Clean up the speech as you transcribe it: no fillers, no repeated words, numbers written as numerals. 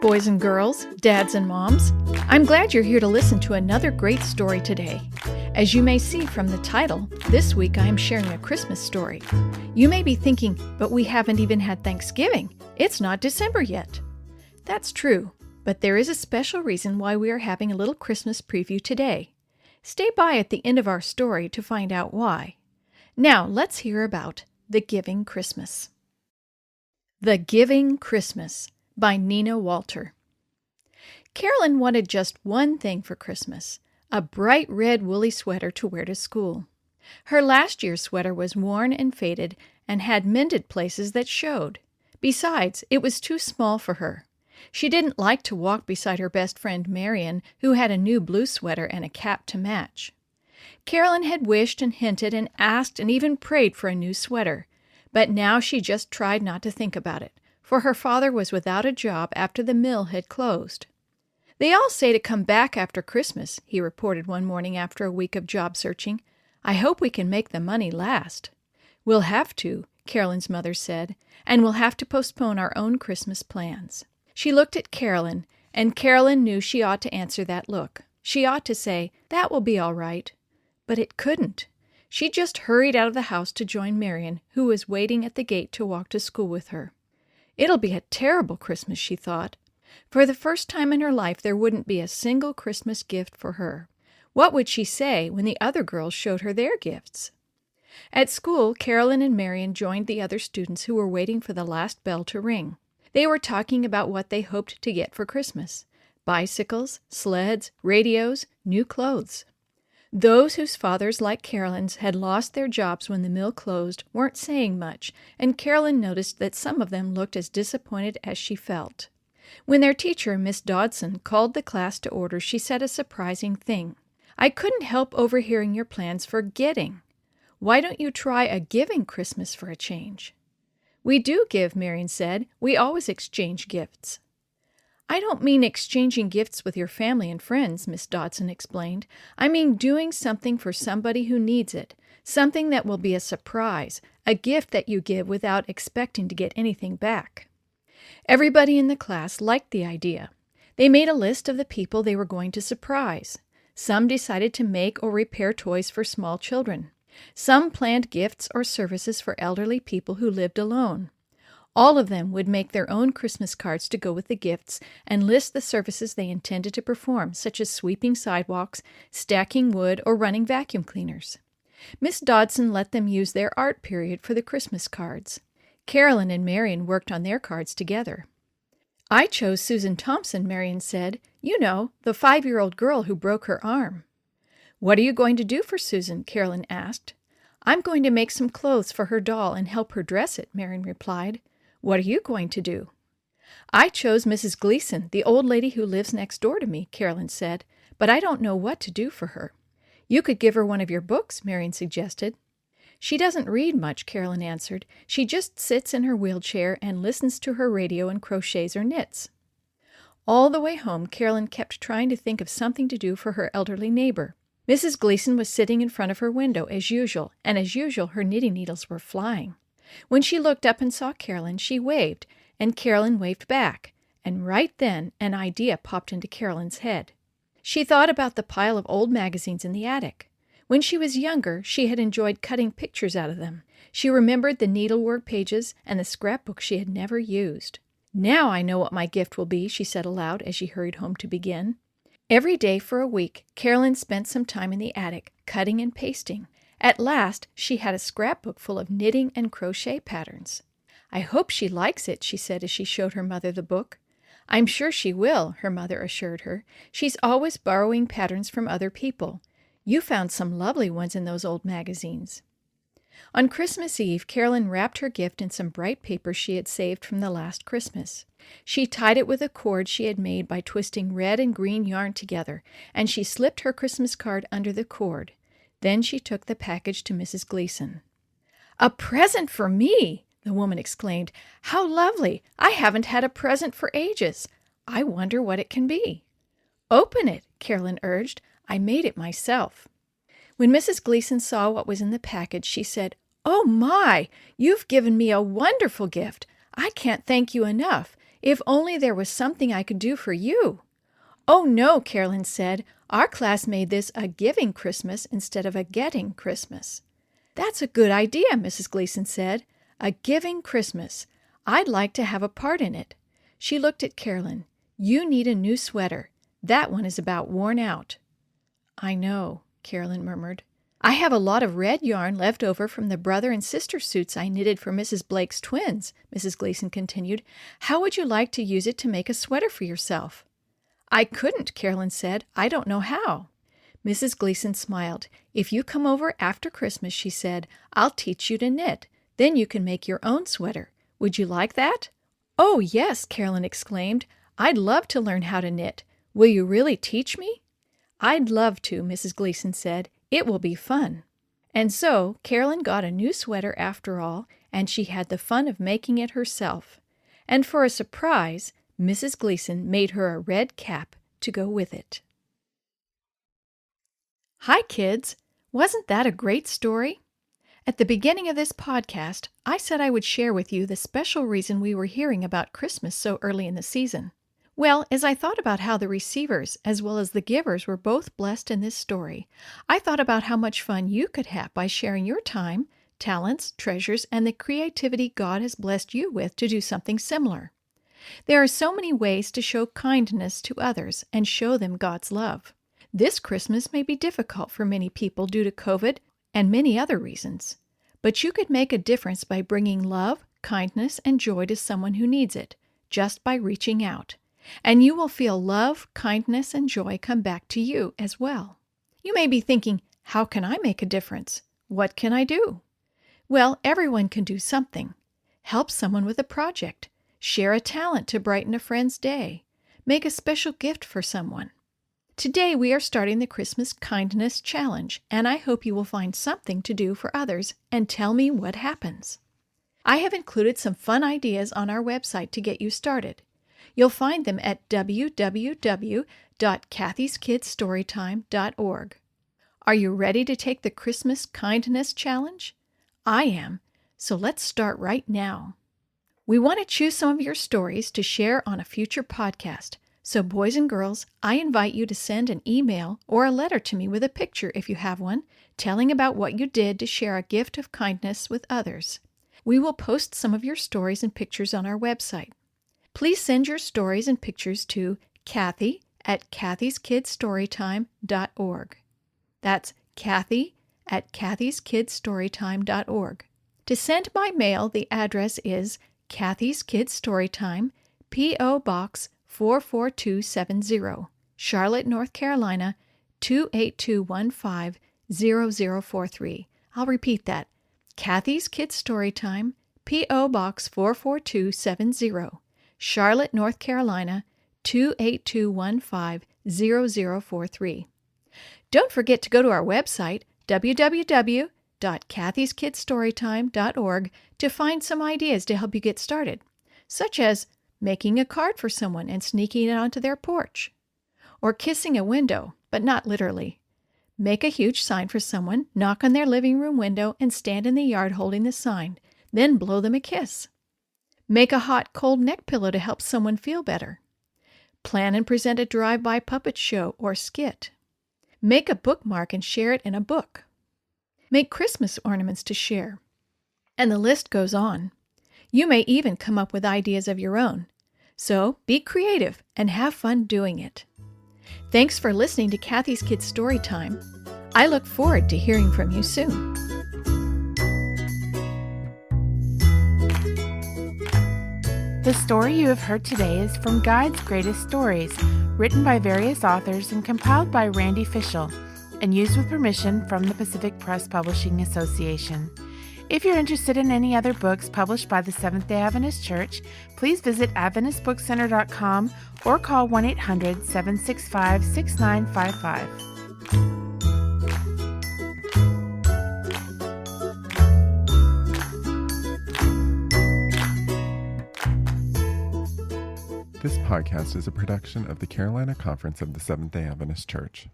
boys and girls, dads and moms. I'm glad you're here to listen to another great story today. As you may see from the title, this week I am sharing a Christmas story. You may be thinking, but we haven't even had Thanksgiving. It's not December yet. That's true, but there is a special reason why we are having a little Christmas preview today. Stay by at the end of our story to find out why. Now let's hear about The Giving Christmas. The Giving Christmas by Nina Walter. Carolyn wanted just one thing for Christmas, a bright red woolly sweater to wear to school. Her last year's sweater was worn and faded and had mended places that showed. Besides, it was too small for her. She didn't like to walk beside her best friend Marion, who had a new blue sweater and a cap to match. Carolyn had wished and hinted and asked and even prayed for a new sweater, but now she just tried not to think about it, for her father was without a job after the mill had closed. "They all say to come back after Christmas," he reported one morning after a week of job searching. "I hope we can make the money last." "We'll have to," Carolyn's mother said, "and we'll have to postpone our own Christmas plans." She looked at Carolyn, and Carolyn knew she ought to answer that look. She ought to say, "That will be all right." But it couldn't. She just hurried out of the house to join Marion, who was waiting at the gate to walk to school with her. It'll be a terrible Christmas, she thought. For the first time in her life, there wouldn't be a single Christmas gift for her. What would she say when the other girls showed her their gifts? At school, Carolyn and Marion joined the other students who were waiting for the last bell to ring. They were talking about what they hoped to get for Christmas: bicycles, sleds, radios, new clothes. Those whose fathers, like Carolyn's, had lost their jobs when the mill closed weren't saying much, and Carolyn noticed that some of them looked as disappointed as she felt. When their teacher, Miss Dodson, called the class to order, she said a surprising thing. "I couldn't help overhearing your plans for getting. Why don't you try a giving Christmas for a change?" "We do give," Marion said. "We always exchange gifts." "I don't mean exchanging gifts with your family and friends," Miss Dodson explained. "I mean doing something for somebody who needs it, something that will be a surprise, a gift that you give without expecting to get anything back." Everybody in the class liked the idea. They made a list of the people they were going to surprise. Some decided to make or repair toys for small children. Some planned gifts or services for elderly people who lived alone. All of them would make their own Christmas cards to go with the gifts and list the services they intended to perform, such as sweeping sidewalks, stacking wood, or running vacuum cleaners. Miss Dodson let them use their art period for the Christmas cards. Carolyn and Marion worked on their cards together. "I chose Susan Thompson," Marion said. "You know, the 5-year-old girl who broke her arm." "What are you going to do for Susan?" Carolyn asked. "I'm going to make some clothes for her doll and help her dress it," Marion replied. "What are you going to do?" "I chose Mrs. Gleason, the old lady who lives next door to me," Carolyn said, "but I don't know what to do for her." "You could give her one of your books," Marion suggested. "She doesn't read much," Carolyn answered. "She just sits in her wheelchair and listens to her radio and crochets or knits." All the way home, Carolyn kept trying to think of something to do for her elderly neighbor. Mrs. Gleason was sitting in front of her window as usual, and as usual her knitting needles were flying. When she looked up and saw Carolyn, she waved, and Carolyn waved back, and right then an idea popped into Carolyn's head. She thought about the pile of old magazines in the attic. When she was younger, she had enjoyed cutting pictures out of them. She remembered the needlework pages and the scrapbook she had never used. "Now I know what my gift will be," she said aloud as she hurried home to begin. Every day for a week, Carolyn spent some time in the attic, cutting and pasting. At last, she had a scrapbook full of knitting and crochet patterns. "I hope she likes it," she said as she showed her mother the book. "I'm sure she will," her mother assured her. "She's always borrowing patterns from other people. You found some lovely ones in those old magazines." On Christmas Eve, Carolyn wrapped her gift in some bright paper she had saved from the last Christmas. She tied it with a cord she had made by twisting red and green yarn together, and she slipped her Christmas card under the cord. Then she took the package to Mrs. Gleason. "A present for me!" the woman exclaimed. "How lovely! I haven't had a present for ages. I wonder what it can be." "Open it," Carolyn urged. "I made it myself." When Mrs. Gleason saw what was in the package, she said, "Oh my! You've given me a wonderful gift. I can't thank you enough. If only there was something I could do for you. Oh no, Carolyn said. Our class made this a giving Christmas instead of a getting Christmas. That's a good idea, Mrs. Gleason said. A giving Christmas. I'd like to have a part in it. She looked at Carolyn. You need a new sweater. That one is about worn out. I know, Carolyn murmured. I have a lot of red yarn left over from the brother and sister suits I knitted for Mrs. Blake's twins, Mrs. Gleason continued. How would you like to use it to make a sweater for yourself? I couldn't, Carolyn said. I don't know how. Mrs. Gleason smiled. If you come over after Christmas, she said, I'll teach you to knit. Then you can make your own sweater. Would you like that? Oh, yes, Carolyn exclaimed. I'd love to learn how to knit. Will you really teach me? I'd love to, Mrs. Gleason said. It will be fun. And so Carolyn got a new sweater after all, and she had the fun of making it herself. And for a surprise, Mrs. Gleason made her a red cap to go with it. Hi, kids! Wasn't that a great story? At the beginning of this podcast, I said I would share with you the special reason we were hearing about Christmas so early in the season. Well, as I thought about how the receivers as well as the givers were both blessed in this story, I thought about how much fun you could have by sharing your time, talents, treasures, and the creativity God has blessed you with to do something similar. There are so many ways to show kindness to others and show them God's love. This Christmas may be difficult for many people due to COVID and many other reasons, but you could make a difference by bringing love, kindness, and joy to someone who needs it, just by reaching out. And you will feel love, kindness, and joy come back to you as well. You may be thinking, how can I make a difference? What can I do? Well, everyone can do something. Help someone with a project. Share a talent to brighten a friend's day. Make a special gift for someone. Today we are starting the Christmas Kindness Challenge, and I hope you will find something to do for others and tell me what happens. I have included some fun ideas on our website to get you started. You'll find them at www.kathyskidstorytime.org. Are you ready to take the Christmas Kindness Challenge? I am, so let's start right now. We want to choose some of your stories to share on a future podcast. So boys and girls, I invite you to send an email or a letter to me with a picture if you have one, telling about what you did to share a gift of kindness with others. We will post some of your stories and pictures on our website. Please send your stories and pictures to Kathy@kathyskidstorytime.org. That's Kathy@kathyskidstorytime.org. To send by mail, the address is Kathy's Kids Storytime, P.O. Box 44270, Charlotte, North Carolina, 28215-0043. I'll repeat that. Kathy's Kids Storytime, P.O. Box 44270, Charlotte, North Carolina, 28215-0043. Don't forget to go to our website, www.kathyskidstorytime.org, to find some ideas to help you get started, such as making a card for someone and sneaking it onto their porch, or kissing a window, but not literally. Make a huge sign for someone, knock on their living room window, and stand in the yard holding the sign, then blow them a kiss. Make a hot, cold neck pillow to help someone feel better. Plan and present a drive-by puppet show or skit. Make a bookmark and share it in a book. Make Christmas ornaments to share. And the list goes on. You may even come up with ideas of your own. So be creative and have fun doing it. Thanks for listening to Kathy's Kids Storytime. I look forward to hearing from you soon. The story you have heard today is from Guide's Greatest Stories, written by various authors and compiled by Randy Fishel, and used with permission from the Pacific Press Publishing Association. If you're interested in any other books published by the Seventh-day Adventist Church, please visit AdventistBookCenter.com or call 1-800-765-6955. This podcast is a production of the Carolina Conference of the Seventh-day Adventist Church.